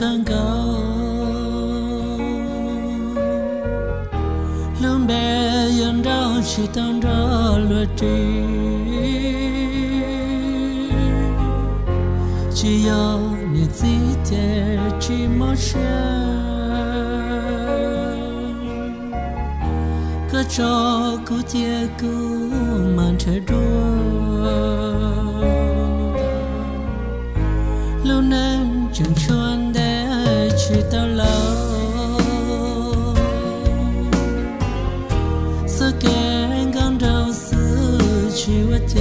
càng cao luôn bé yên đau chỉ tan ra lừa đi chỉ có你自己寂寞些个照顾爹顾满车多路能正穿的去到老是跟刚到死去我家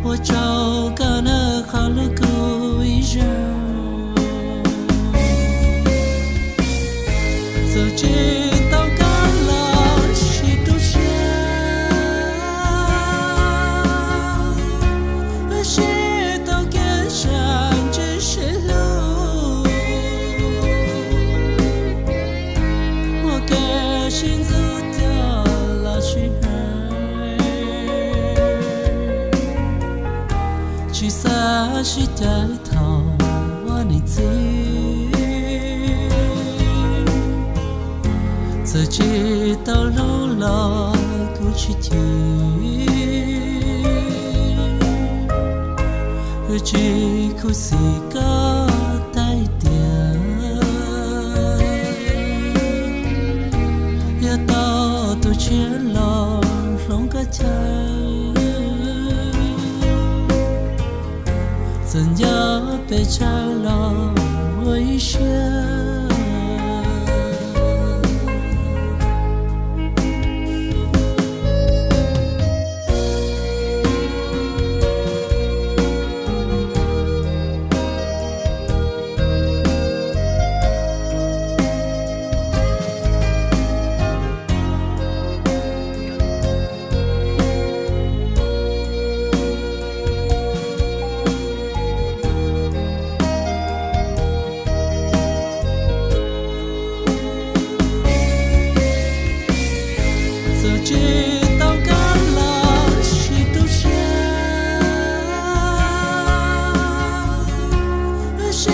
我找个那好了够一人，走进到干了许多山，我写到根上这是路，我个心走到了去海。去撒去带头我你自己到路了过去听而己苦是个带点也到都全了龙个家怎样被拆了危险直到干了许多山，写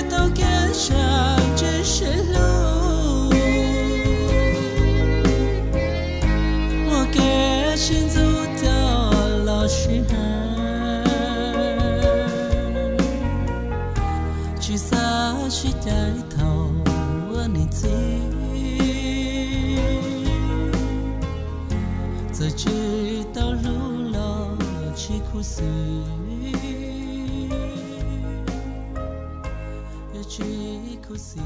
到根上这是路，我给心走到了许海，去撒去带头我你自己到路了去苦思也去苦思